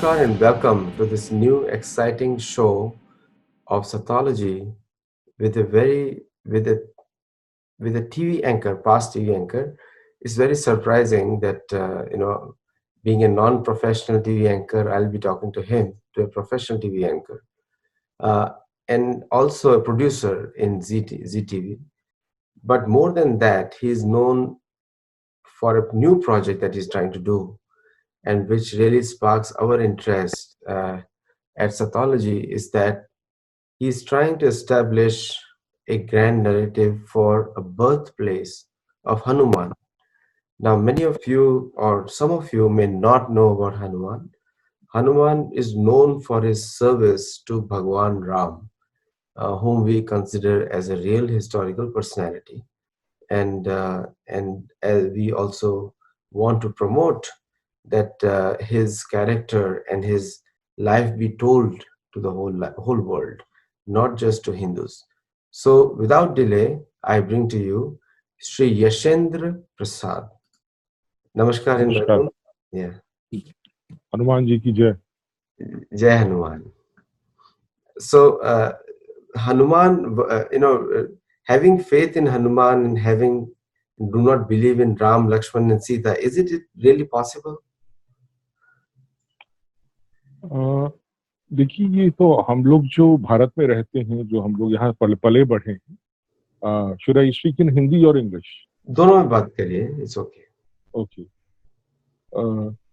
Namaskar and welcome to this new exciting show of Sathology with a very with a TV anchor, past TV anchor. It's very surprising that being a non-professional TV anchor, I'll be talking to him, to a professional TV anchor, uh, and also a producer in ZTV. But more than that, he's known for a new project that he's trying to do, and which really sparks our interest at Sathology is that he's trying to establish a grand narrative for a birthplace of Hanuman. Now, many of you or some of you may not know about Hanuman. Hanuman is known for his service to Bhagwan Ram, whom we consider as a real historical personality. And we also want to promote that his character and his life be told to the whole world, not just to Hindus. So, without delay, I bring to you Sri Yashendra Prasad. Namaskar and नमस्कार। welcome. Yeah, Hanuman ji की जय। Jai Hanuman. So, Hanuman, having faith in Hanuman and having do not believe in Ram, Lakshman, and Sita, is it really possible? देखिए, ये तो हम लोग जो भारत में रहते हैं, जो हम लोग यहाँ पले बढ़े हैं, should I speak in Hindi और इंग्लिश? दोनों में बात करिए, it's okay. Okay,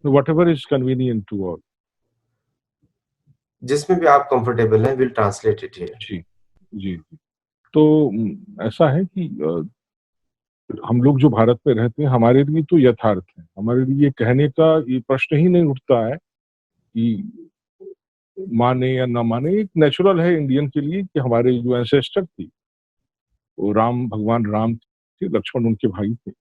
whatever is convenient to all. जिसमें भी आप कंफर्टेबल हैं, विल ट्रांसलेट इट हियर। जी जी। तो ऐसा है कि हम लोग जो भारत में रहते हैं, हमारे लिए तो यथार्थ है, हमारे लिए कहने का ये प्रश्न ही नहीं उठता है कि माने या ना माने। एक नेचुरल है इंडियन के लिए कि हमारे जो एंसेस्टर थे वो भगवान राम थे, लक्ष्मण उनके भाई थे,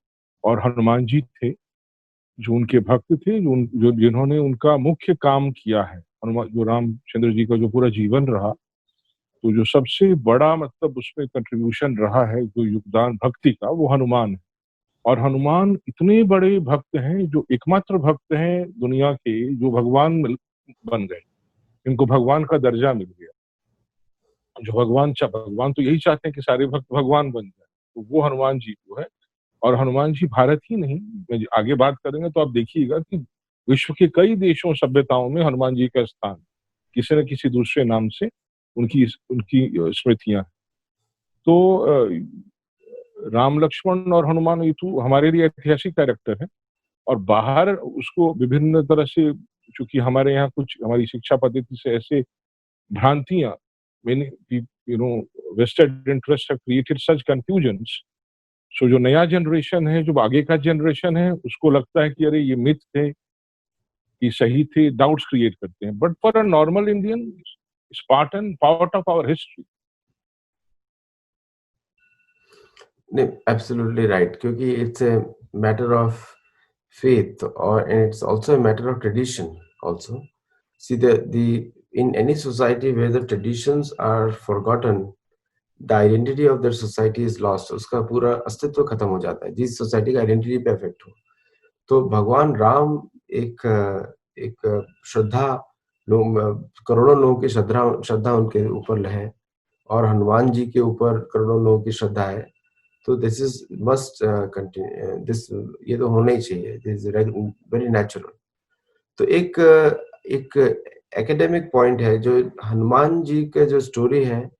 और हनुमान जी थे जो उनके भक्त थे, जो जिन्होंने उनका मुख्य काम किया है। हनुमान जो रामचंद्र जी का जो पूरा जीवन रहा, तो जो सबसे बड़ा मतलब उसमें कंट्रीब्यूशन रहा है, जो योगदान भक्ति का, वो हनुमान है। और हनुमान इतने बड़े भक्त हैं, जो एकमात्र भक्त हैं दुनिया के जो भगवान बन गए, इनको भगवान का दर्जा मिल गया। जो भगवान तो यही चाहते हैं कि सारे भक्त भगवान बन जाए, तो वो हनुमान जी को है। और हनुमान जी भारत ही नहीं, आगे बात करेंगे तो आप देखिएगा कि विश्व के कई देशों सभ्यताओं में हनुमान जी का स्थान किसी न किसी दूसरे नाम से उनकी स्मृतियां। तो राम लक्ष्मण और हनुमान ये तो हमारे लिए ऐतिहासिक कैरेक्टर है, और बाहर उसको विभिन्न तरह से, चूंकि हमारे यहाँ कुछ हमारी शिक्षा पद्धति से ऐसे भ्रांतियां, vested interest have created such confusions. So जो नया जनरेशन है, जो आगे का जनरेशन है, उसको लगता है कि अरे ये मिथ थे, कि सही थे, डाउट्स क्रिएट करते हैं। But for a normal Indian, it's part of our history. नहीं, एब्सोल्युटली राइट, क्योंकि it's a matter of faith, and it's also a matter of tradition also. See, the in any society where the traditions are forgotten, the identity of their society is lost. उसका पूरा अस्तित्व खत्म हो जाता है, जिस society का identity पे अफेक्ट हो। तो भगवान राम एक श्रद्धा, करोड़ों लोगों की श्रद्धा उनके ऊपर है, और हनुमान जी के ऊपर करोड़ों लोगों की श्रद्धा है। तो दिस इज मस्ट कंटिन्यू, ये तो होना ही चाहिए, दिस इज वेरी नेचुरल। तो एक एकेडमिक पॉइंट है, जो हनुमान जी का जो स्टोरी है,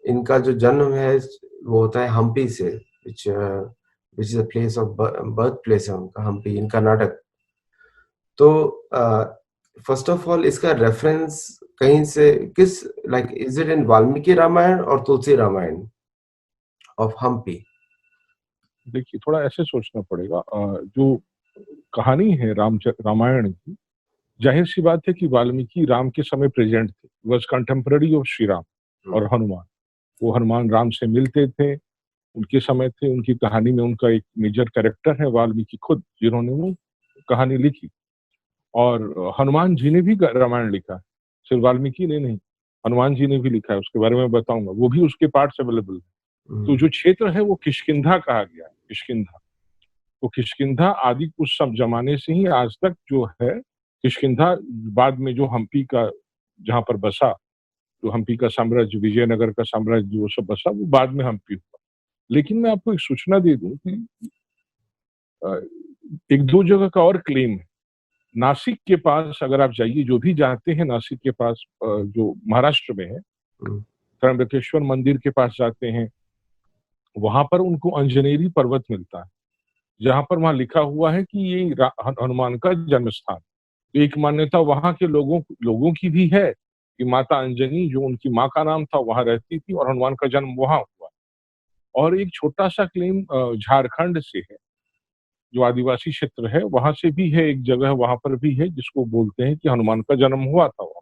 इनका जो जन्म है वो होता है हम्पी से, which is a place of birth place है उनका, हम्पी इन कर्नाटक। तो फर्स्ट ऑफ ऑल इसका रेफरेंस कहीं से किस, like is it in Valmiki Ramayana और तुलसी रामायण ऑफ हम्पी? देखिए, थोड़ा ऐसे सोचना पड़ेगा। जो कहानी है रामायण की, जाहिर सी बात है कि वाल्मीकि राम के समय प्रेजेंट थे, was contemporary of Shri Ram और हनुमान। वो हनुमान राम से मिलते थे, उनके समय थे। उनकी कहानी में उनका एक मेजर कैरेक्टर है वाल्मीकि खुद, जिन्होंने वो कहानी लिखी। और हनुमान जी ने भी रामायण लिखा है, सिर्फ वाल्मीकि ने नहीं, हनुमान जी ने भी लिखा है। उसके बारे में बताऊंगा, वो भी उसके पार्ट्स अवेलेबल है। तो जो क्षेत्र है वो किष्किंधा कहा गया है, किष्किंधा। तो किष्किंधा आदि कुछ सब जमाने से ही आज तक जो है किष्किंधा बाद में जो हम्पी का जहाँ पर बसा, जो हम्पी का साम्राज्य, विजयनगर का साम्राज्य वो सब बसा, वो बाद में हम्पी हुआ। लेकिन मैं आपको एक सूचना दे दूं कि अ, एक दो जगह का और क्लेम है। नासिक के पास अगर आप जाइए, जो भी जाते हैं नासिक के पास, जो महाराष्ट्र में है, हम्म, त्र्यंबकेश्वर मंदिर के पास जाते हैं, वहां पर उनको अंजनेरी पर्वत मिलता है, जहां पर वहां लिखा हुआ है कि ये हनुमान का जन्म स्थान। तो एक मान्यता वहां के लोगों लोगों की भी है कि माता अंजनी, जो उनकी माँ का नाम था, वहां रहती थी और हनुमान का जन्म वहां हुआ। और एक छोटा सा क्लेम झारखंड से है, जो आदिवासी क्षेत्र है, वहां से भी है, एक जगह वहां पर भी है जिसको बोलते हैं कि हनुमान का जन्म हुआ था वहां।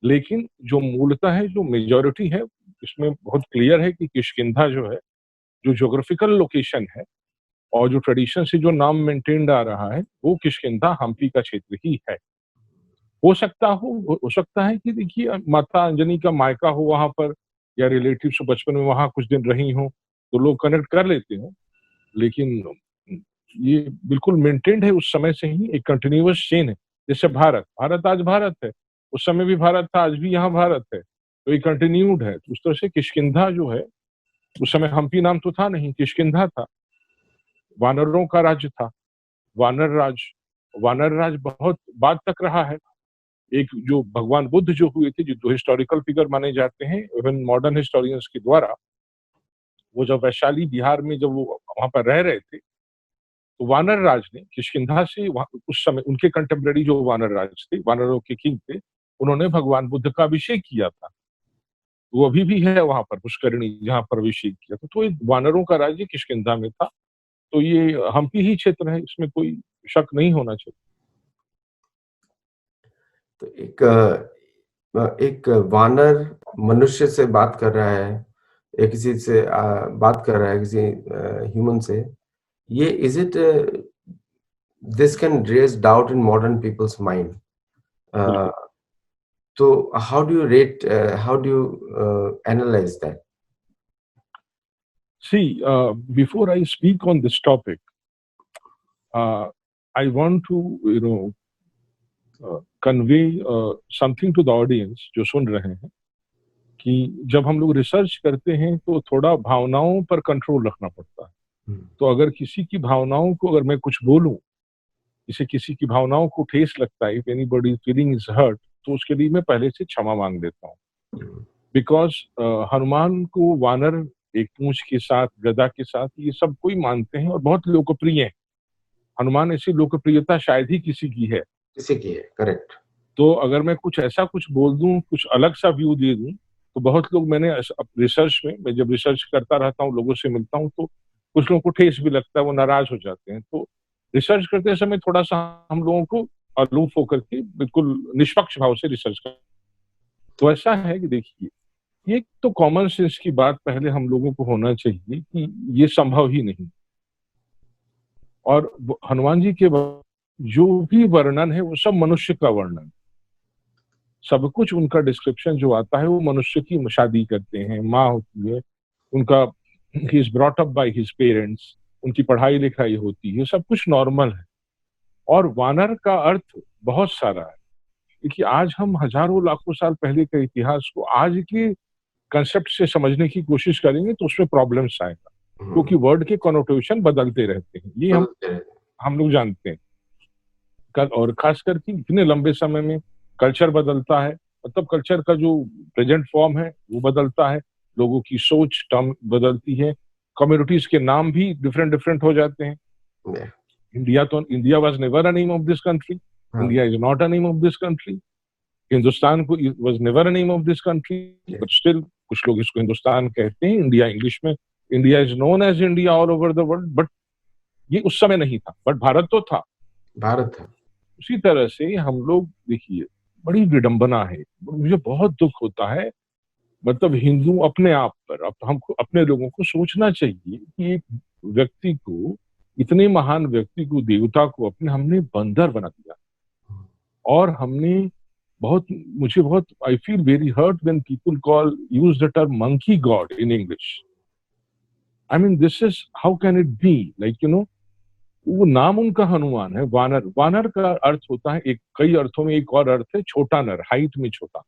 लेकिन जो मूलतः है, जो मेजोरिटी है, इसमें बहुत क्लियर है कि किष्किंधा जो है, जो ज्योग्राफिकल लोकेशन है और जो ट्रेडिशन से जो नाम मेंटेन्ड आ रहा है, वो किष्किंधा हम्पी का क्षेत्र ही है। हो सकता है कि देखिए माता अंजनी का मायका हो वहां पर, या रिलेटिव्स बचपन में वहां कुछ दिन रही हो, तो लोग कनेक्ट कर लेते हो। लेकिन ये बिल्कुल मेंटेन्ड है उस समय से ही, एक कंटिन्यूअस चेन है। जैसे भारत भारत आज भारत है, उस समय भी भारत था, आज भी यहाँ भारत है, तो ये कंटिन्यूड है। तो उस तरह से किष्किंधा जो है, उस समय हम्पी नाम तो था नहीं, किष्किंधा था, वानरों का राज्य था, वानर राज। वानर राज बहुत बाद तक रहा है। एक जो भगवान बुद्ध जो हुए थे, जो हिस्टोरिकल फिगर माने जाते हैं इवन मॉडर्न हिस्टोरियंस के द्वारा, वो जब वैशाली बिहार में जब वो वहां पर रह रहे थे, तो वानर राज ने किष्किंधा से उस समय उनके कंटेम्पररी जो वानर राज थे, वानरों के किंग थे, उन्होंने भगवान बुद्ध का अभिषेक किया था। वो अभी भी है वहां पर पुष्करणी, जहां पर अभिषेक किया था। तो ये वानरों का राज्य किष्किंधा में था। तो ये हम्पी ही क्षेत्र है, इसमें कोई शक नहीं होना चाहिए। तो एक वानर मनुष्य से बात कर रहा है, या किसी से बात कर रहा है, किसी ह्यूमन से, ये is it this can raise doubt in modern people's mind. Uh, बिल्कुल। so how do you rate, how do you analyze that? See, before I speak on this topic, I want to, convey something to the audience जो सुन रहे हैं, कि जब हम लोग research करते हैं तो थोड़ा भावनाओं पर कंट्रोल रखना पड़ता है। तो अगर किसी की भावनाओं को, अगर मैं कुछ बोलूं, जिसे किसी की भावनाओं को ठेस लगता है, if anybody feeling is hurt, तो उसके लिए मैं पहले से क्षमा मांग लेता हूँ। बिकॉज हनुमान को वानर, एक पूंछ के साथ, गदा के साथ, ये सब कोई मानते हैं और बहुत लोकप्रिय है। हनुमान ऐसी लोकप्रियता शायद ही किसी की है। किसी की है, करेक्ट। तो अगर मैं कुछ ऐसा कुछ बोल दूं, कुछ अलग सा व्यू दे दूं, तो बहुत लोग, मैंने रिसर्च में, मैं जब रिसर्च करता रहता हूँ, लोगों से मिलता हूँ, तो कुछ लोगों को ठेस भी लगता है, वो नाराज हो जाते हैं। तो रिसर्च करते समय थोड़ा सा हम लोगों को अलूफ होकर के बिल्कुल निष्पक्ष भाव से रिसर्च कर। तो ऐसा है कि देखिए, ये तो कॉमन सेंस की बात पहले हम लोगों को होना चाहिए कि ये संभव ही नहीं। और हनुमान जी के जो भी वर्णन है, वो सब मनुष्य का वर्णन, सब कुछ उनका डिस्क्रिप्शन जो आता है, वो मनुष्य की शादी करते हैं, माँ होती है उनका, he is brought up by his parents, उनकी पढ़ाई लिखाई होती है, सब कुछ नॉर्मल है। और वानर का अर्थ बहुत सारा है। देखिए, आज हम हजारों लाखों साल पहले के इतिहास को आज के कंसेप्ट से समझने की कोशिश करेंगे तो उसमें प्रॉब्लम्स आएगा, क्योंकि वर्ड के कॉनोटेशन बदलते रहते हैं, ये हम लोग जानते हैं। और खास करके इतने लंबे समय में कल्चर बदलता है, मतलब कल्चर का जो प्रेजेंट फॉर्म है वो बदलता है, लोगों की सोच टर्म बदलती है, कम्युनिटीज के नाम भी डिफरेंट डिफरेंट हो जाते हैं। India was never a name of this country, India is not a name of this country. Hindustan को was never a name of this country, but still कुछ लोग इसको हिंदुस्तान कहते हैं। इंडिया इंग्लिश में, India is known as India all over the world, but ये उस समय नहीं था, बट भारत तो था, भारत है। उसी तरह से हम लोग, देखिए, बड़ी विडंबना है, मुझे बहुत दुख होता है। मतलब हिंदू अपने आप पर, अब हमको अपने लोगों को सोचना चाहिए कि एक व्यक्ति को, इतने महान व्यक्ति को, देवता को अपने हमने बंदर बना दिया। और हमने बहुत, मुझे बहुत, I feel very hurt when people call use the term monkey god in English. I mean, this is, how can it be, like वो नाम उनका हनुमान है, वानर। वानर का अर्थ होता है, एक कई अर्थों में एक और अर्थ है छोटा नर, हाइट में छोटा।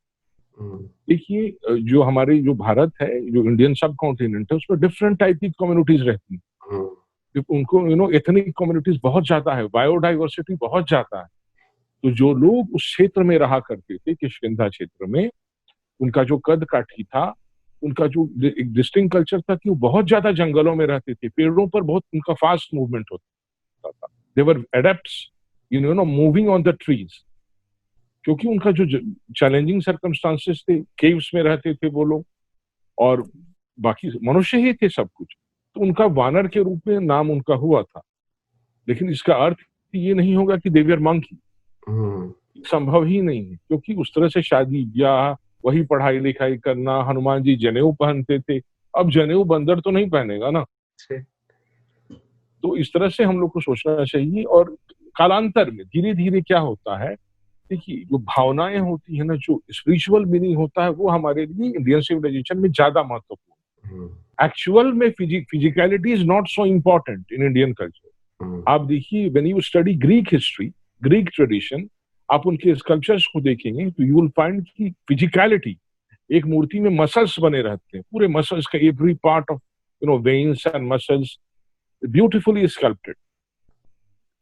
हम्म, देखिए जो हमारे जो भारत है, जो इंडियन सब कॉन्टिनेंट है, उसमें डिफरेंट टाइप की कम्युनिटीज रहती हैं। हम्म, उनको एथनिक कम्युनिटीज बहुत ज्यादा है, बायोडाइवर्सिटी बहुत ज्यादा है। तो जो लोग उस क्षेत्र में रहा करते थे, किष्किंधा क्षेत्र में, उनका जो कद काठी था, उनका जो एक डिस्टिंक्ट कल्चर था कि वो बहुत ज्यादा जंगलों में रहते थे, पेड़ों पर बहुत उनका फास्ट मूवमेंट होता था। दे वर एडेप्ट्स, मूविंग ऑन द ट्रीज। क्योंकि उनका जो चैलेंजिंग सर्कमस्टांसेस थे, केव्स में रहते थे वो लोग, और बाकी मनुष्य ही थे सब कुछ, तो उनका वानर के रूप में नाम उनका हुआ था। लेकिन इसका अर्थ ये नहीं होगा कि देवियर मंकी, हम्म, संभव ही नहीं है, क्योंकि उस तरह से शादी ब्याह, वही पढ़ाई लिखाई करना, हनुमान जी जनेऊ पहनते थे। अब जनेऊ बंदर तो नहीं पहनेगा ना। ठीक। तो इस तरह से हम लोग को सोचना चाहिए। और कालांतर में धीरे धीरे क्या होता है, देखिए जो भावनाएं होती है ना, जो स्पिरिचुअल मीनिंग होता है, वो हमारे लिए इंडियन सिविलाइजेशन में ज्यादा महत्वपूर्ण। हम्म, एक्चुअल में physicality is not so important in Indian hmm, culture. आप देखिए, when you study Greek history, Greek tradition, आप उनके स्कल्पचर्स को देखेंगे तो यू विल फाइंड की फिजिकलिटी, एक मूर्ति में मसल्स बने रहते हैं, पूरे मसल्स का every part of veins and muscles beautifully sculpted.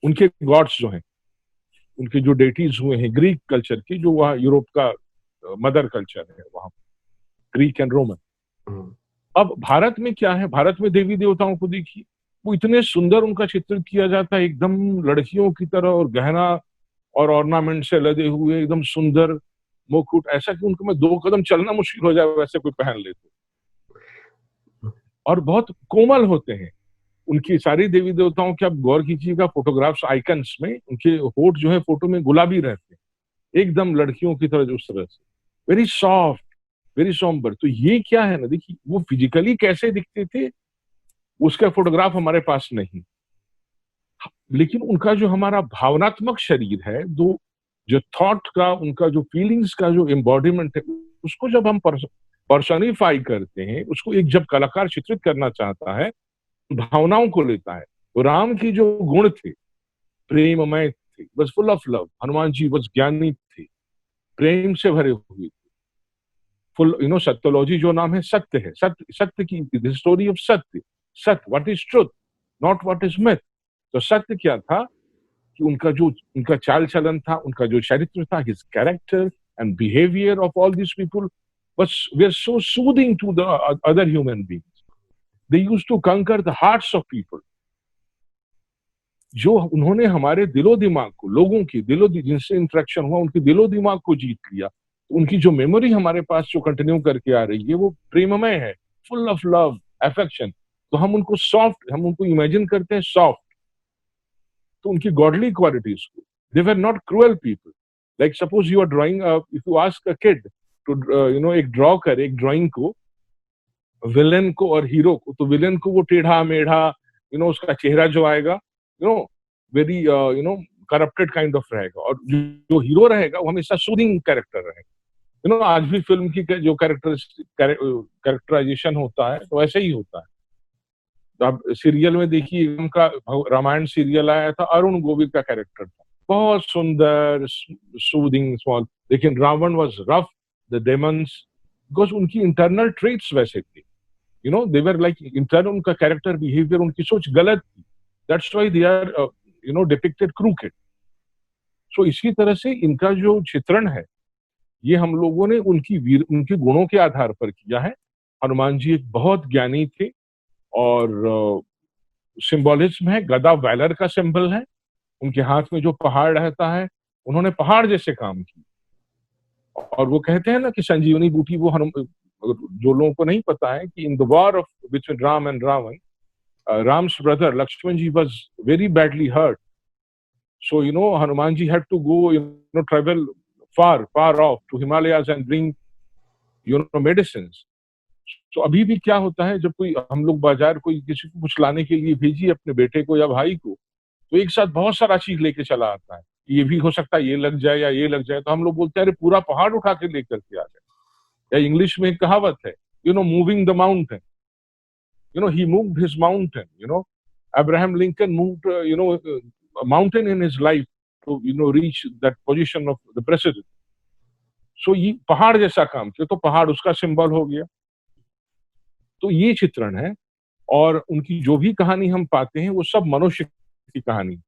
उनके गॉड्स जो हैं, उनके जो डेटीज हुए हैं ग्रीक कल्चर की, जो वहाँ यूरोप का मदर कल्चर है, वहाँ ग्रीक एंड रोमन। हम्म, अब भारत में क्या है, भारत में देवी देवताओं को देखिए, वो इतने सुंदर उनका चित्रण किया जाता है, एकदम लड़कियों की तरह, और गहना और ऑर्नामेंट से लदे हुए, एकदम सुंदर मुकुट, ऐसा कि उनको में 2 कदम चलना मुश्किल हो जाए वैसे कोई पहन ले तो। और बहुत कोमल होते हैं उनकी सारी देवी देवताओं के। आप गौर कीजिएगा फोटोग्राफ्स, आइकन्स में उनके होठ जो है फोटो में गुलाबी रहते हैं, एकदम लड़कियों की तरह, उस तरह से वेरी सॉफ्ट, वेरी सॉम्बर। तो ये क्या है ना, देखिए वो फिजिकली कैसे दिखते थे, उसका फोटोग्राफ हमारे पास नहीं। लेकिन उनका जो हमारा भावनात्मक शरीर है, जो थॉट का, उनका जो फीलिंग्स का जो एम्बॉडीमेंट है, उसको जब हम पर्सनिफाई करते हैं, उसको एक जब कलाकार चित्रित करना चाहता है, भावनाओं को लेता है। तो राम की जो गुण थे, प्रेममय थे, बस full of love. Hanuman ji बस ज्ञानी थे, प्रेम से भरे हुए थे, फुल सत्यलॉजी जो नाम है, सत्य है, सत्य, सत्य की स्टोरी ऑफ सत्य। सत्य, what is truth, not what is myth. तो सत्य क्या था कि उनका चाल चलन था, उनका जो चरित्र था, his character and behaviour of all this people was were so soothing to the other human beings. They used to conquer the hearts of people. जो उन्होंने हमारे दिलो दिमाग को, लोगों की जिनसे इंटरेक्शन हुआ, उनके दिलो दिमाग को जीत लिया। तो उनकी जो मेमोरी हमारे पास जो कंटिन्यू करके आ रही है, वो प्रेममय है, फुल ऑफ लव, अफेक्शन। तो हम उनको इमेजिन करते हैं सॉफ्ट। तो उनकी गॉडली क्वालिटीज को, they were not cruel people. Like suppose you are drawing, if you ask a kid to एक ड्रॉ करे एक ड्राइंग को, विलेन को और हीरो को, तो विलेन को वो टेढ़ा मेढ़ा, उसका चेहरा जो आएगा, वेरी करप्टेड काइंड ऑफ रहेगा, और जो हीरो रहेगा वो हमेशा सूदिंग कैरेक्टर रहेगा। आज भी फिल्म की जो कैरेक्टराइजेशन होता है, तो ऐसे ही होता है। तो आप सीरियल में देखिए, उनका रामायण सीरियल आया था, अरुण गोविल का कैरेक्टर था, बहुत सुंदर, सूदिंग, स्मॉल। लेकिन Ravan was rough, the demons, because उनकी इंटरनल ट्रेट्स वैसे थे, दे वर लाइक इंटरनल, उनका कैरेक्टर बिहेवियर, उनकी सोच गलत थी। That's why they are depicted crooked. So इसी तरह से इनका जो चित्रण है, ये हम लोगों ने उनके गुणों के आधार पर किया है। हनुमान जी एक बहुत ज्ञानी थे, और सिंबॉलिज्म है, गदा वैलर का सिंबल है। उनके हाथ में जो पहाड़ रहता है, उन्होंने पहाड़ जैसे काम किए। और वो कहते हैं ना कि संजीवनी बूटी, वो जो लोगों को नहीं पता है कि in the war of between Ram and Ravan, Ram's brother Lakshman ji was very badly hurt. So, Hanuman ji had to go, travel far off to Himalayas and bring, medicines. तो अभी भी क्या होता है, जब कोई हम लोग बाजार कोई किसी को कुछ लाने के लिए भेजिए अपने बेटे को या भाई को, तो एक साथ बहुत सारा चीज लेके चला आता है। ये भी हो सकता है ये लग जाए या ये लग जाए, तो हम लोग बोलते हैं अरे पूरा पहाड़ उठा के लेकर के आ जाए। या इंग्लिश में एक कहावत है, moving the mountain, he moved his mountain, Abraham Lincoln moved, a mountain in his life to, reach that position of the president. So ये पहाड़ जैसा काम किया, तो पहाड़ उसका सिंबल हो गया। तो ये चित्रण है, और उनकी जो भी कहानी हम पाते हैं वो सब मनुष्य की कहानी,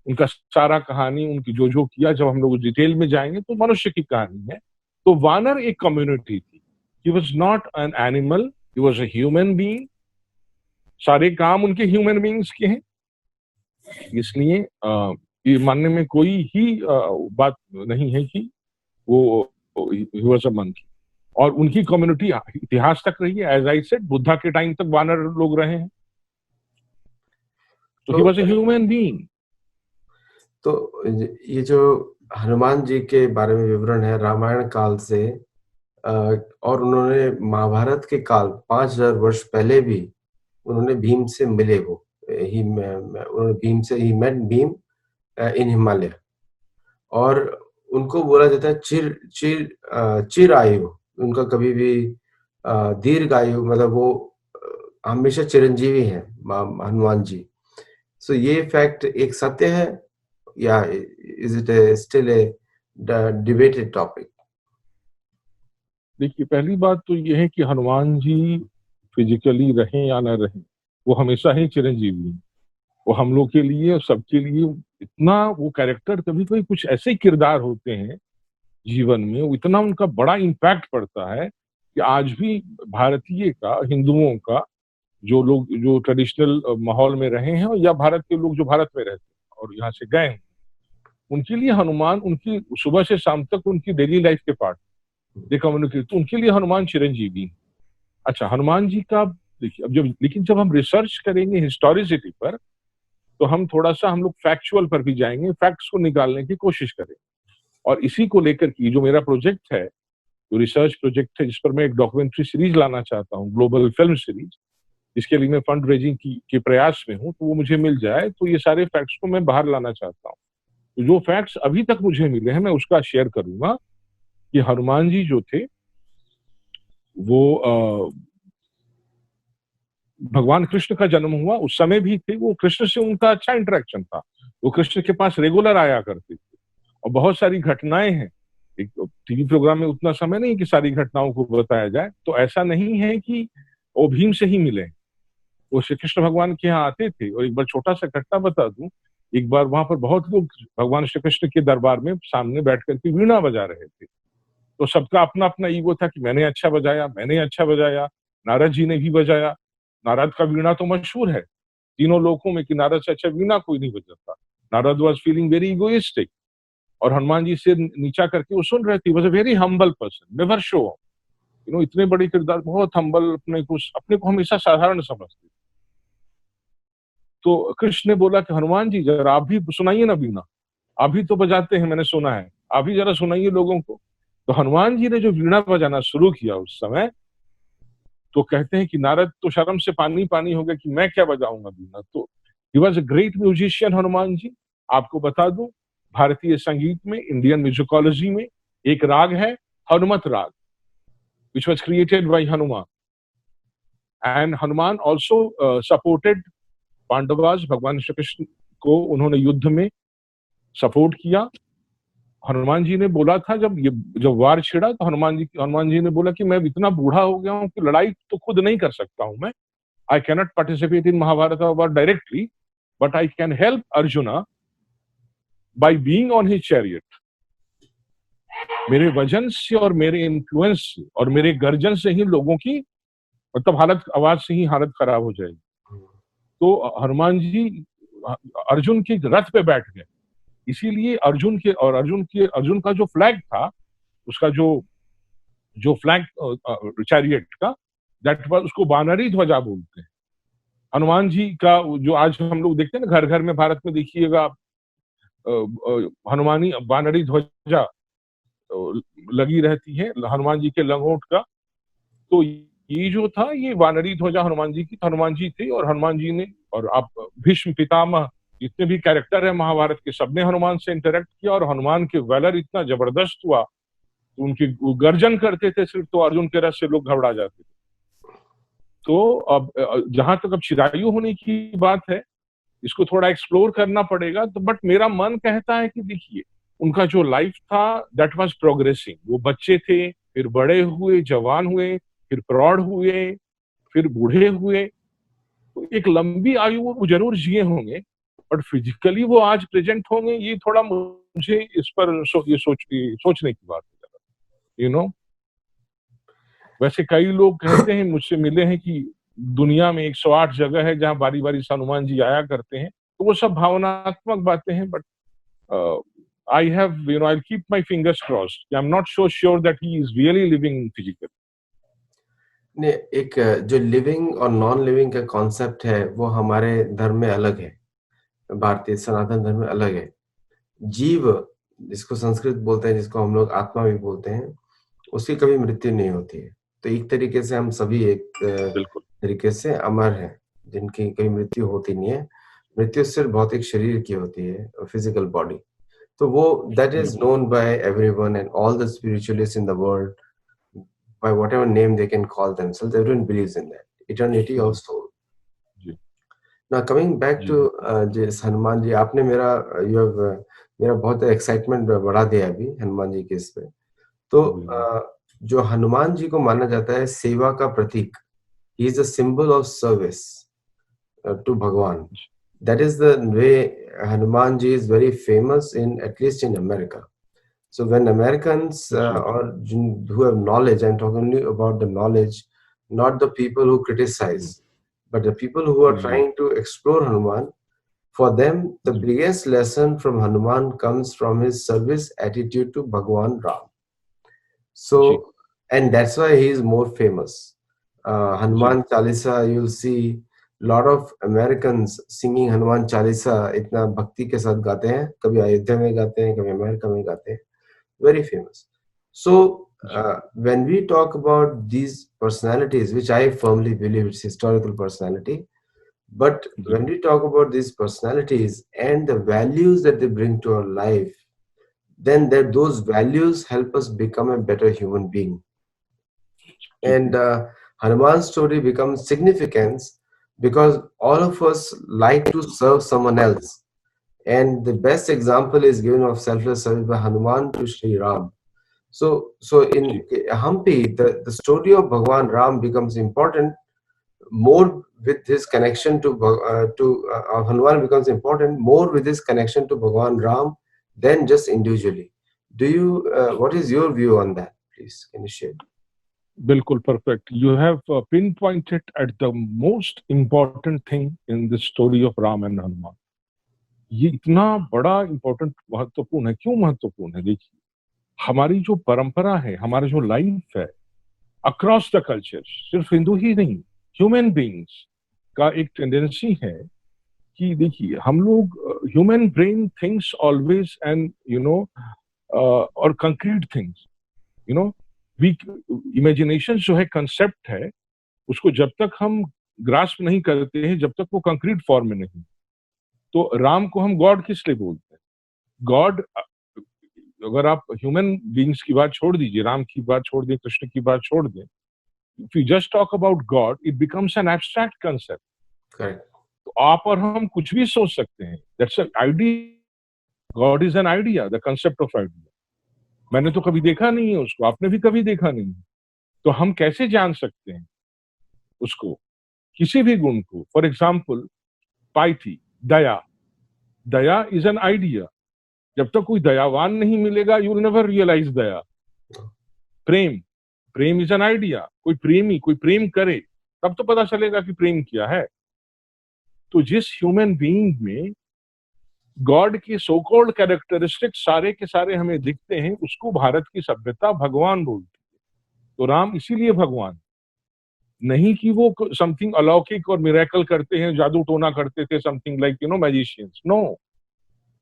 उनका सारा कहानी, उनकी जो जो किया, जब हम लोग डिटेल में जाएंगे तो मनुष्य की कहानी है। तो वानर एक कम्युनिटी थी, he was not an animal, he was a human being. सारे काम उनके ह्यूमन बीइंग्स के हैं, इसलिए ये मानने में कोई ही बात नहीं है कि वो ही वॉज अ मंकी। और उनकी कम्युनिटी इतिहास तक रही है, एज आई सेड, बुद्धा के टाइम तक वानर लोग रहे हैं। तो he was a human being. तो ये जो हनुमान जी के बारे में विवरण है रामायण काल से, और उन्होंने महाभारत के काल 5000 वर्ष पहले भी उन्होंने भीम से मिले, वो उन्होंने भीम से, ही मेट भीम इन हिमालय, और उनको बोला जाता है चिर आयु, उनका कभी भी दीर्घ आयु, मतलब वो हमेशा चिरंजीवी हैं हनुमान जी। सो ये फैक्ट एक सत्य है, या is it still a debated topic? देखिए, पहली बात तो ये है कि हनुमान जी फिजिकली रहे या न रहे, वो हमेशा ही चिरंजीवी हैं। वो हम लोग के लिए और सबके लिए इतना, वो कैरेक्टर, कभी कभी कुछ ऐसे किरदार होते हैं जीवन में, वो इतना उनका बड़ा इम्पैक्ट पड़ता है कि आज भी भारतीय का, हिंदुओं का, जो लोग जो ट्रेडिशनल माहौल में रहे हैं, या भारत के लोग जो भारत में रहते हैं और यहाँ से गए हैं, उनके लिए हनुमान, उनकी सुबह से शाम तक उनकी डेली लाइफ के पार्ट दे कम्युनिकेट, तो उनके लिए हनुमान चिरंजीवी। अच्छा, हनुमान जी का देखिए, लेकिन जब हम रिसर्च करेंगे हिस्टोरिसिटी पर, तो हम थोड़ा सा, हम लोग फैक्चुअल पर भी जाएंगे, फैक्ट्स को निकालने की कोशिश करेंगे। और इसी को लेकर की जो मेरा प्रोजेक्ट है, जो रिसर्च प्रोजेक्ट है, जिस पर मैं एक डॉक्यूमेंट्री सीरीज लाना चाहता हूँ, ग्लोबल फिल्म सीरीज, जिसके लिए मैं फंड रेजिंग के प्रयास में हूँ, तो वो मुझे मिल जाए तो ये सारे फैक्ट्स को मैं बाहर लाना चाहता हूँ। तो जो फैक्ट्स अभी तक मुझे मिले हैं, मैं उसका शेयर करूंगा कि हनुमान जी जो थे वो भगवान कृष्ण का जन्म हुआ उस समय भी थे, वो कृष्ण से उनका अच्छा इंटरेक्शन था, वो कृष्ण के पास रेगुलर आया करते थे, और बहुत सारी घटनाएं हैं। एक टीवी प्रोग्राम में उतना समय नहीं कि सारी घटनाओं को बताया जाए, तो ऐसा नहीं है कि वो भीम से ही मिले, वो श्री कृष्ण भगवान के यहाँ आते थे। और एक बार छोटा सा घटना बता दूं, एक बार वहां पर बहुत लोग भगवान श्री कृष्ण के दरबार में सामने बैठ करके वीणा बजा रहे थे, तो सबका अपना अपना ईगो था कि मैंने अच्छा बजाया, मैंने अच्छा बजाया, नारद जी ने भी बजाया। नारद का वीणा तो मशहूर है तीनों लोगों में कि नारद से अच्छा वीणा कोई नहीं बजाता। Narad was feeling very egoistic, और हनुमान जी से नीचा करके वो सुन रहे थे। Was a very humble person, never show off, इतने बड़े किरदार, बहुत हम्बल, अपने को हमेशा साधारण समझते। तो कृष्ण ने बोला कि हनुमान जी, जरा आप भी सुनाइए ना वीणा, आप भी तो बजाते हैं, मैंने सुना है, आप भी जरा सुनाइए लोगों को। तो हनुमान जी ने जो वीणा बजाना शुरू किया उस समय, तो कहते हैं कि नारद तो शर्म से पानी पानी हो गया कि मैं क्या बजाऊंगा वीणा। तो he was a great musician Hanuman ji. आपको बता दूं, भारतीय संगीत में, इंडियन म्यूजिकोलॉजी में एक राग है हनुमत राग, which was created by Hanuman. And Hanuman also supported Pandavas, भगवान श्री कृष्ण को उन्होंने युद्ध में सपोर्ट किया। हनुमान जी ने बोला था, जब वार छिड़ा, तो हनुमान जी ने बोला कि मैं इतना बूढ़ा हो गया हूं कि लड़ाई तो खुद नहीं कर सकता हूं मैं, I cannot participate in Mahabharata war directly, but I can help Arjuna by being on his chariot. मेरे वजन से और मेरे इन्फ्लुएंस से और मेरे गर्जन से ही लोगों की, मतलब आवाज से ही हालत खराब हो जाएगी। तो हनुमान जी अर्जुन के रथ पे बैठ गए, इसीलिए अर्जुन का जो फ्लैग था, उसका जो फ्लैग चैरियट का, दैट वाज, उसको वानरी ध्वजा बोलते हैं। हनुमान जी का जो आज हम लोग देखते हैं ना, घर घर में भारत में देखिएगा हनुमानी वानरी ध्वजा लगी रहती है, हनुमान जी के लंगोट का। तो ये जो था, ये वानरी ध्वजा हनुमान जी की, हनुमान जी थे। और हनुमान जी ने, और आप भीष्म पितामह, जितने भी कैरेक्टर है महाभारत के, सबने हनुमान से इंटरेक्ट किया, और हनुमान के वैलर इतना जबरदस्त हुआ, तो उनकी गर्जन करते थे सिर्फ, तो अर्जुन के रथ से लोग घबरा जाते थे। तो अब जहां तक अब चिरायु होने की बात है, इसको थोड़ा एक्सप्लोर करना पड़ेगा। तो बट मेरा मन कहता है कि देखिए, उनका जो लाइफ था दैट वाज प्रोग्रेसिंग। वो बच्चे थे, फिर बड़े हुए, जवान हुए, फिर प्रौढ़ हुए, फिर बूढ़े हुए। तो एक लंबी आयु वो जरूर जिए होंगे, बट फिजिकली वो आज प्रेजेंट होंगे, ये थोड़ा मुझे इस पर सोचने की बात है, यू नो। वैसे कई लोग कहते हैं, मुझसे मिले हैं, कि दुनिया में 108 जगह है जहां बारी बारी से हनुमान जी आया करते हैं। तो वो सब भावनात्मक बातें हैं, but I have I keep my fingers crossed. I am not so sure that he is really living physically. ने एक जो लिविंग और नॉन लिविंग का कॉन्सेप्ट है वो हमारे धर्म में अलग है, भारतीय सनातन धर्म में अलग है। जीव, जिसको संस्कृत बोलते हैं, जिसको हम लोग आत्मा भी बोलते हैं, उसकी कभी मृत्यु नहीं होती है। तो एक तरीके से हम सभी एक बिल्कुल। तरीके से अमर हैं, जिनकी कभी मृत्यु होती नहीं है। मृत्यु सिर्फ भौतिक शरीर की होती है, फिजिकल बॉडी। तो वो दैट इज बिल्कुल। Known by everyone and all the spiritualist in the world, by whatever name they can call themselves, everyone believes in that eternity of जी। soul. जी। Now coming back जी। to जिस हनुमान जी, आपने मेरा you have मेरा बहुत excitement बढ़ा दिया अभी हनुमान जी के इस पे। तो जी। जो हनुमान जी को माना जाता है सेवा का प्रतीक, he is a symbol of service to Bhagwan. That is the way Hanuman ji is very famous in, at least in America. So when Americans ji. who have knowledge, I'm talking only about the knowledge, not the people who criticize, but the people who are ji. trying to explore Hanuman, for them, the ji. biggest lesson from Hanuman comes from his service attitude to Bhagwan Ram. Ji. So, and that's why he is more famous. Ji. Hanuman Chalisa, you'll see lot of Americans singing Hanuman Chalisa, इतना भक्ति के साथ गाते हैं, कभी अयोध्या में गाते हैं, कभी अमेरिका में गाते हैं, very famous. So, जी। when we talk about these personalities, which I firmly believe it's historical personality, but जी। when we talk about these personalities and the values that they bring to our life, then that those values help us become a better human being. जी। And Hanuman's story becomes significant because all of us like to serve someone else. And the best example is given of selfless service by Hanuman to Sri Ram. So in जी। Hampi, the story of Bhagwan Ram becomes important more with his connection to Hanuman becomes important more with his connection to Bhagwan Ram than just individually. Do you? What is your view on that? Please, can you share? बिल्कुल perfect. You have pin pointed at the most important thing in the story of Ram and Hanuman. ये इतना बड़ा important, महत्वपूर्ण है। क्यों महत्वपूर्ण है? देखिए, हमारी जो परंपरा है, हमारा जो लाइफ है, अक्रॉस द कल्चर, सिर्फ हिंदू ही नहीं, ह्यूमन बीइंग्स का एक टेंडेंसी है कि देखिए, हम लोग human brain thinks always and और concrete things, you know we imagination जो है, कंसेप्ट है, उसको जब तक हम ग्रास्प नहीं करते हैं, जब तक वो कंक्रीट फॉर्म में नहीं। तो राम को हम गॉड किस लिए बोलते हैं? गॉड, अगर आप ह्यूमन बीइंग्स की बात छोड़ दीजिए, राम की बात छोड़ दें, कृष्ण की बात छोड़ दें, if you just talk about God, it becomes an abstract concept. Correct. तो आप और हम कुछ भी सोच सकते हैं, that's an idea. God is an idea, the concept of idea. मैंने तो कभी देखा नहीं है उसको, आपने भी कभी देखा नहीं है, तो हम कैसे जान सकते हैं उसको, किसी भी गुण को? फॉर एग्जाम्पल, पाइथी, दया। दया इज एन आइडिया। जब तक कोई दयावान नहीं मिलेगा, यू विल नेवर रियलाइज दया। प्रेम, प्रेम इज एन आइडिया। कोई प्रेमी कोई प्रेम करे, तब तो पता चलेगा कि प्रेम क्या है। तो जिस ह्यूमन बीइंग में गॉड की सो कॉल्ड कैरेक्टरिस्टिक्स सारे के सारे हमें दिखते हैं, उसको भारत की सभ्यता भगवान बोलती है। तो राम इसीलिए भगवान, नहीं कि वो समथिंग अलौकिक और मिरेकल करते हैं, जादू टोना करते थे, समथिंग लाइक मैजिशियंस, नो।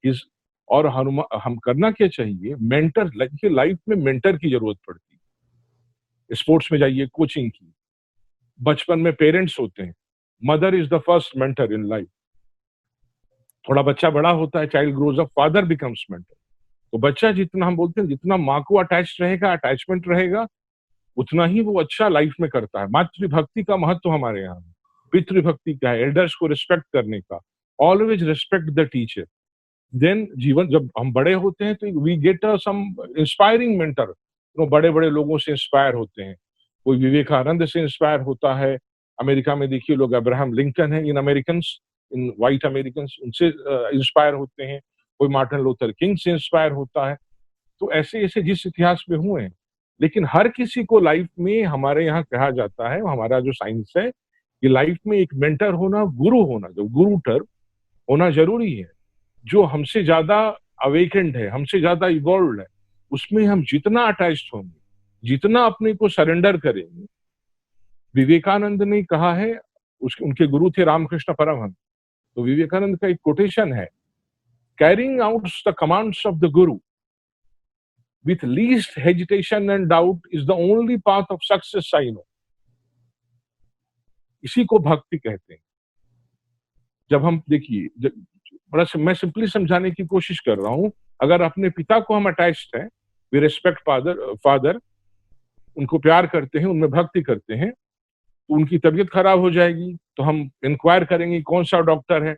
इस और हनुमान, हम करना क्या चाहिए? मेंटर, लाइफ में मेंटर की जरूरत पड़ती है। स्पोर्ट्स में जाइए, कोचिंग की। बचपन में पेरेंट्स होते हैं, mother is the first mentor in life. थोड़ा बच्चा बड़ा होता है, child grows up, father becomes mentor. तो बच्चा, जितना हम बोलते हैं, जितना माँ को अटैच रहेगा, अटैचमेंट रहेगा, उतना ही वो अच्छा लाइफ में करता है। मातृभक्ति का महत्व हमारे यहाँ, पितृभक्ति का है, एल्डर्स को रिस्पेक्ट करने का, always respect the teacher. Then जीवन जब हम बड़े होते हैं तो we get some inspiring mentor, बड़े बड़े लोगों से इंस्पायर होते हैं। कोई विवेकानंद से इंस्पायर होता है, अमेरिका में देखिए लोग अब्राहम लिंकन है, इन अमेरिकन्स, इन वाइट अमेरिकन्स, उनसे इंस्पायर होते हैं। कोई मार्टिन लूथर किंग से इंस्पायर होता है। तो ऐसे ऐसे जिस इतिहास में हुए हैं, लेकिन हर किसी को लाइफ में हमारे यहाँ कहा जाता है, हमारा जो साइंस है कि लाइफ में एक मेंटर होना, गुरु होना, जो गुरु टर्म होना जरूरी है, जो हमसे ज्यादा अवेकेंड है, हमसे ज्यादा इवॉल्व है। उसमें हम जितना अटैच्ड होंगे, जितना अपने को सरेंडर करेंगे। विवेकानंद ने कहा है, उनके गुरु थे रामकृष्ण परमहंस, तो विवेकानंद का एक कोटेशन है, carrying out the commands of the Guru with least hesitation and doubt is the only path of success I know। इसी को भक्ति कहते हैं। जब हम देखिए, बड़ा मैं सिंपली समझाने की कोशिश कर रहा हूं, अगर अपने पिता को हम अटैच्ड हैं, वी रेस्पेक्ट फादर, उनको प्यार करते हैं, उनमें भक्ति करते हैं, तो उनकी तबीयत खराब हो जाएगी तो हम इंक्वायर करेंगे कौन सा डॉक्टर है,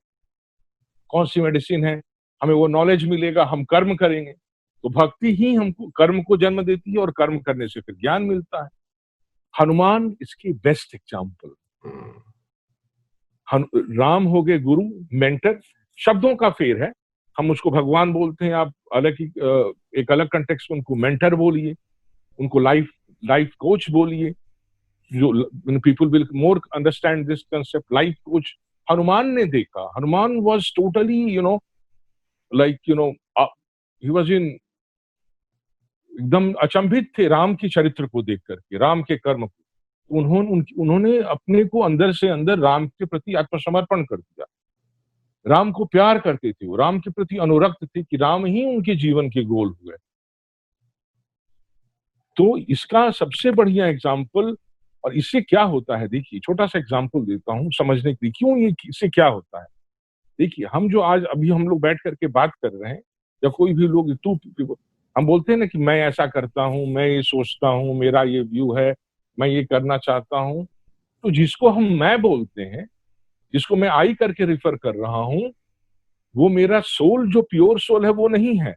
कौन सी मेडिसिन है, हमें वो नॉलेज मिलेगा, हम कर्म करेंगे। तो भक्ति ही हमको कर्म को जन्म देती है और कर्म करने से फिर ज्ञान मिलता है। हनुमान इसकी बेस्ट एग्जाम्पल। राम हो गए गुरु, मेंटर, शब्दों का फेर है, हम उसको भगवान बोलते हैं, आप अलग ही एक अलग कंटेक्स्ट में उनको मेंटर बोलिए, उनको लाइफ कोच बोलिए, जो people will more understand this concept life coach. Hanuman ने देखा, Hanuman was totally he was in, एकदम अचंभित थे राम की चरित्र को देख करके, राम के कर्म को। उन्होंने अपने को अंदर से अंदर राम के प्रति आत्मसमर्पण कर दिया। राम को प्यार करते थे, वो राम के प्रति अनुरक्त थे कि राम ही उनके जीवन के गोल हुए। तो इसका सबसे बढ़िया एग्जाम्पल, और इससे क्या होता है, देखिए छोटा सा एग्जाम्पल देता हूं समझने के लिए, क्यों ये, इससे क्या होता है। देखिए हम जो आज अभी हम लोग बैठ करके बात कर रहे हैं, या कोई भी लोग, हम बोलते हैं ना कि मैं ऐसा करता हूं, मैं ये सोचता हूं, मेरा ये व्यू है, मैं ये करना चाहता हूं। तो जिसको हम मैं बोलते हैं, जिसको मैं आई करके रिफर कर रहा हूं, वो मेरा सोल, जो प्योर सोल है, वो नहीं है।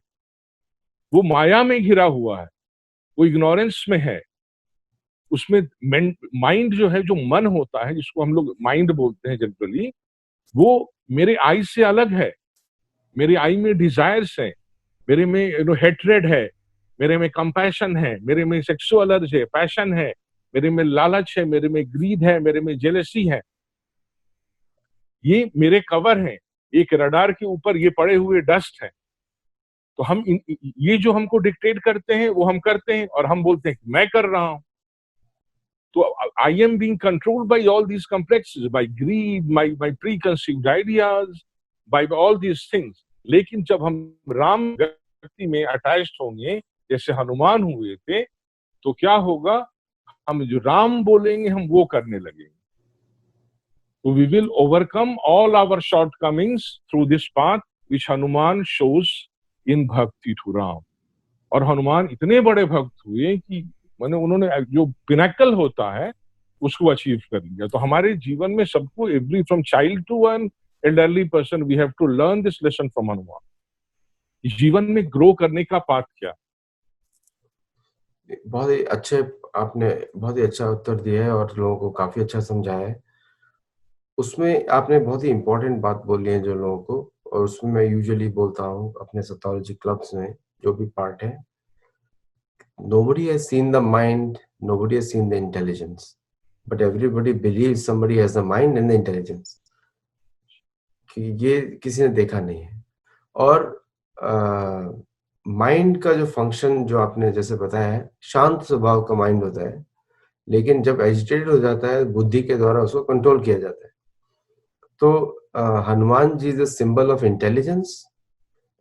वो माया में घिरा हुआ है, वो इग्नोरेंस में है। उसमें माइंड जो है, जो मन होता है, जिसको हम लोग माइंड बोलते हैं जनरली, वो मेरे आई से अलग है। मेरे आई में डिजायर्स है, मेरे में हेट्रेड है, मेरे में कंपैशन है, मेरे में सेक्सुअल अर्ज है, पैशन है, मेरे में लालच है, मेरे में ग्रीड है, मेरे में जेलसी है। ये मेरे कवर हैं, एक रडार के ऊपर ये पड़े हुए डस्ट है। तो हम ये जो हमको डिक्टेट करते हैं वो हम करते हैं, और हम बोलते हैं कि मैं कर रहा हूं। तो I am being controlled by all these complexes, by greed, my preconceived ideas, by all these things. लेकिन जब हम राम भक्ति में अटैच्ड होंगे, जैसे हनुमान हुए थे, तो क्या होगा, हम जो राम बोलेंगे हम वो करने लगेंगे। तो we will overcome all our shortcomings through this path which Hanuman shows in bhakti to Ram. और हनुमान इतने बड़े भक्त हुए कि उन्होंने जो पिनाकल होता है उसको अचीव कर लिया। तो हमारे जीवन में सबको, every from child to an elderly person, we have to learn this lesson from Hanuman. जीवन में ग्रो करने का पाथ क्या। बहुत ही अच्छे, आपने बहुत ही अच्छा उत्तर दिया है और लोगों को काफी अच्छा समझाया है। उसमें आपने बहुत ही इम्पोर्टेंट बात बोली है जो लोगों को, और उसमें मैं यूजुअली बोलता हूँ अपने सतोलॉजी क्लब्स में जो भी पार्ट है, nobody has seen the mind, nobody has seen the intelligence, but everybody believes somebody has the mind and the intelligence, कि ये किसी ने देखा नहीं है। और माइंड का जो फंक्शन जो आपने जैसे बताया है, शांत स्वभाव का माइंड होता है, लेकिन जब एजिटेटेड हो जाता है बुद्धि के द्वारा उसको कंट्रोल किया जाता है। तो Hanuman ji is a symbol of intelligence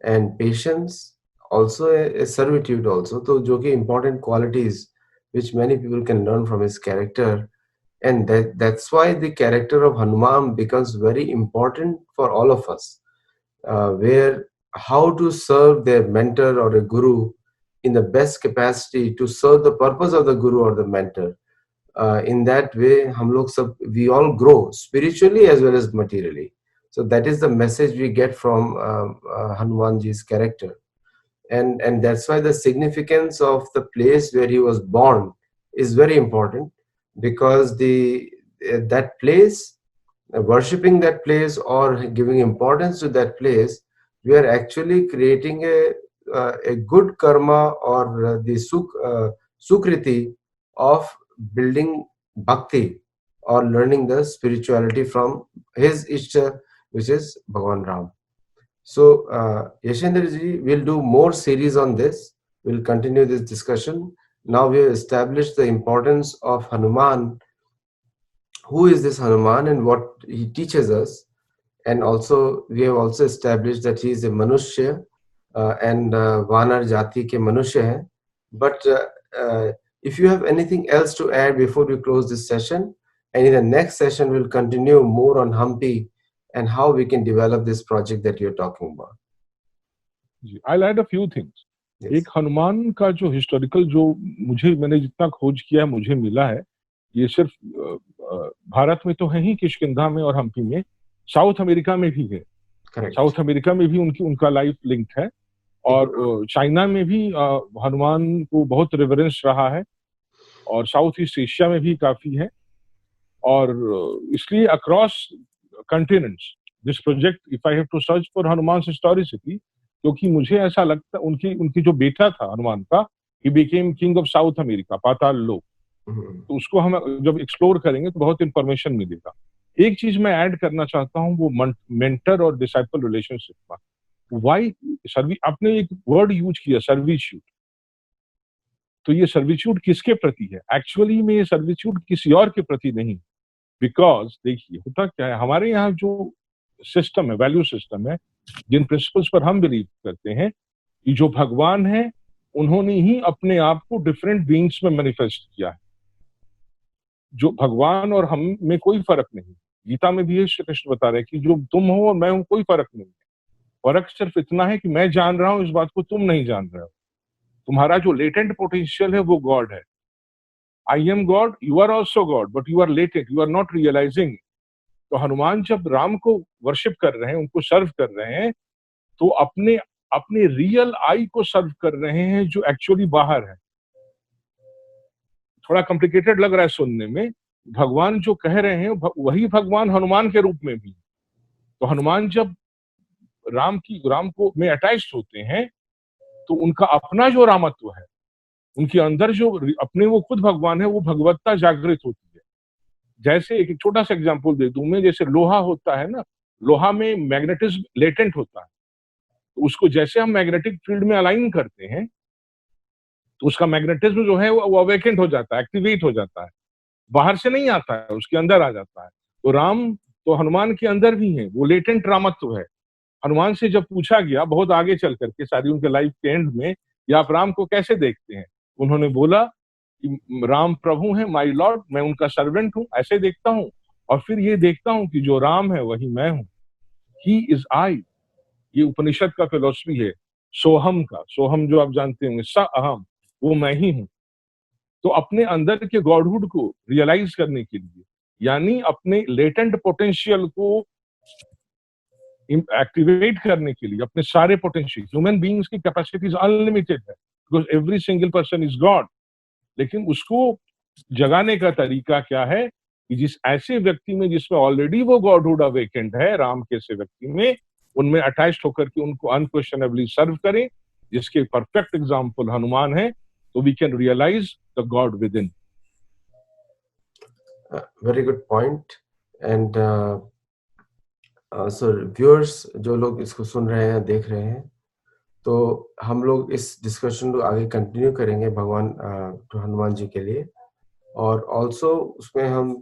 and patience, also a servitude also, तो जो कि important qualities which many people can learn from his character, and that's why the character of Hanuman becomes very important for all of us, where how to serve their mentor or a guru in the best capacity to serve the purpose of the guru or the mentor. In that way हम लोग सब, we all grow spiritually as well as materially. So that is the message we get from Hanumanji's character. And that's why the significance of the place where he was born is very important, because the that place, worshipping that place or giving importance to that place, we are actually creating a good karma, or the sukriti of building bhakti, or learning the spirituality from his ishta, which is Bhagwan Ram. So, Yashendra ji, we'll do more series on this. We'll continue this discussion. Now we have established the importance of Hanuman. Who is this Hanuman and what he teaches us? And also, we have also established that he is a Manushya, and Vanar Jati ke Manushya hai. But if you have anything else to add before we close this session, and in the next session, we'll continue more on Hampi and how we can develop this project that you're talking about. I'll add a few things. Yes. एक हनुमान का जो historical, जो मैंने जितना खोज किया मुझे मिला है, ये सिर्फ भारत में तो है ही, किष्किंधा में और हम्पी में, साउथ अमेरिका में भी है। साउथ अमेरिका में भी उनका लाइफ लिंक है, और चाइना में भी हनुमान को बहुत रेवरेंस रहा है, और साउथ ईस्ट एशिया में भी काफी है। और इसलिए across continents this project, if I have to search for Hanuman historicity, क्योंकि मुझे ऐसा लगता, उनकी जो बेटा था हनुमान का, he became king of South America, Patal Lok. तो उसको हम जब एक्सप्लोर करेंगे तो बहुत इंफॉर्मेशन मिलेगा। एक चीज मैं ऐड करना चाहता हूँ, वो मेंटर और डिसाइपल रिलेशनशिप का। वाई आपने एक वर्ड यूज किया, सर्विट्यूड। तो ये सर्विट्यूड किसके प्रति है? एक्चुअली में ये सर्विट्यूड किसी और के प्रति नहीं, बिकॉज देखिए होता क्या है, हमारे यहाँ जो सिस्टम है, वैल्यू सिस्टम है, जिन प्रिंसिपल्स पर हम बिलीव करते हैं, कि जो भगवान है उन्होंने ही अपने आप को डिफरेंट बीइंग्स में मैनिफेस्ट किया है। जो भगवान और हम में कोई फर्क नहीं। गीता में भी श्री कृष्ण बता रहे हैं कि जो तुम हो और मैं हूं, कोई फर्क नहीं है। फर्क सिर्फ इतना है कि मैं जान रहा हूं इस बात को, तुम नहीं जान रहे हो। तुम्हारा जो लेटेंट पोटेंशियल है वो गॉड है। I am god, you are also god, but you are latent, you are not realizing. तो हनुमान जब राम को वर्शिप कर रहे हैं, उनको सर्व कर रहे हैं, तो अपने रियल आई को सर्व कर रहे हैं, जो एक्चुअली बाहर है। थोड़ा कॉम्प्लिकेटेड लग रहा है सुनने में। भगवान जो कह रहे हैं वही भगवान हनुमान के रूप में भी। तो हनुमान जब राम को में अटैच्ड होते हैं, तो उनका अपना जो रामत्व है, उनके अंदर जो अपने वो खुद भगवान है, वो भगवत्ता जागृत होती है। जैसे एक छोटा सा एग्जांपल दे दूं मैं, जैसे लोहा होता है ना, लोहा में मैग्नेटिज्म लेटेंट होता है। तो उसको जैसे हम मैग्नेटिक फील्ड में अलाइन करते हैं, तो उसका मैग्नेटिज्म जो है वो अवेकेंट हो जाता है, एक्टिवेट हो जाता है। बाहर से नहीं आता है, उसके अंदर आ जाता है। तो राम तो हनुमान के अंदर भी है, वो लेटेंट रामत्व है। हनुमान से जब पूछा गया बहुत आगे चल करके, सारी उनके लाइफ के एंड में, कि आप राम को कैसे देखते हैं, उन्होंने बोला कि राम प्रभु है, माई लॉर्ड, मैं उनका सर्वेंट हूँ, ऐसे देखता हूँ। और फिर ये देखता हूँ कि जो राम है वही मैं हूँ, ही इज आई। ये उपनिषद का फिलोसफी है, सोहम का। सोहम जो आप जानते होंगे, स अहम, वो मैं ही हूँ। तो अपने अंदर के गॉडहुड को रियलाइज करने के लिए, यानी अपने लेटेंट पोटेंशियल को एक्टिवेट करने के लिए, अपने सारे पोटेंशियल, ह्यूमन बीइंग्स की कैपेसिटीज अनलिमिटेड है, because every single person is God. लेकिन उसको जगाने का तरीका क्या है, कि जिस ऐसे व्यक्ति में जिसमें ऑलरेडी वो गॉडहुड अवेकेंड है, राम के ऐसे व्यक्ति में, उनमें अटैच्ड होकर के उनको अनक्वेश्चनेबली सर्व करें, जिसके परफेक्ट एग्जाम्पल हनुमान है। तो we can realize the god within. Very good point. And so viewers, जो लोग इसको सुन रहे हैं, देख रहे हैं, तो हम लोग इस डिस्कशन को आगे कंटिन्यू करेंगे भगवान हनुमान जी के लिए। और ऑल्सो उसमें हम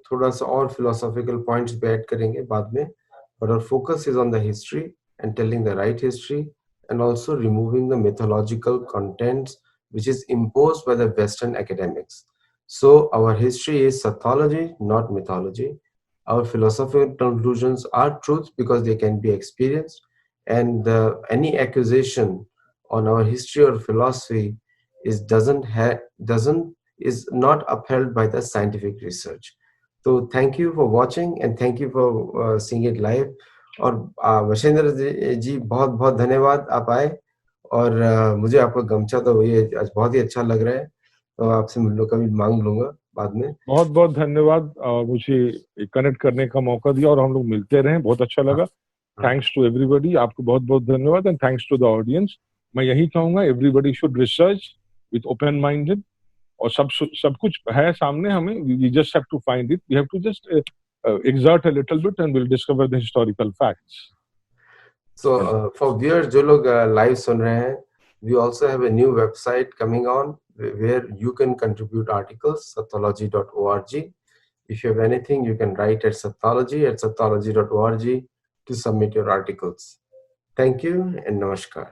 थोड़ा सा और फिलोसॉफिकल पॉइंट्स भी ऐड करेंगे बाद में। But our focus is on the history and telling the right history, and also removing the mythological contents which is imposed by the Western academics. So our history is pathology, not mythology. Our philosophical conclusions are truth because they can be experienced, and any accusation on our history or philosophy is not upheld by the scientific research. तो thank you for watching and thank you for seeing it live. और वशेंद्र जी बहुत बहुत धन्यवाद, आप आए। और मुझे आपका गमछा तो ये आज बहुत ही अच्छा लग रहा है, तो आपसे कभी मांग लूंगा बाद में। बहुत बहुत धन्यवाद मुझे कनेक्ट करने का मौका दिया और हम लोग मिलते रहे, बहुत अच्छा हाँ, लगा। हाँ। थैंक्स टू एवरीबॉडी, आपको बहुत बहुत धन्यवाद and thanks to the audience. मैं यही कहूंगा, everybody should research with open minded. और सब कुछ है सामने हमें, we just have to find it, we have to just exert a little bit and we'll discover the historical facts. So for viewers जो लोग लाइव सुन रहे हैं, we also have a new website coming on where you can contribute articles, sathology.org. If you have anything, you can write at sathology@sathology.org to submit your articles. Thank you and namaskar.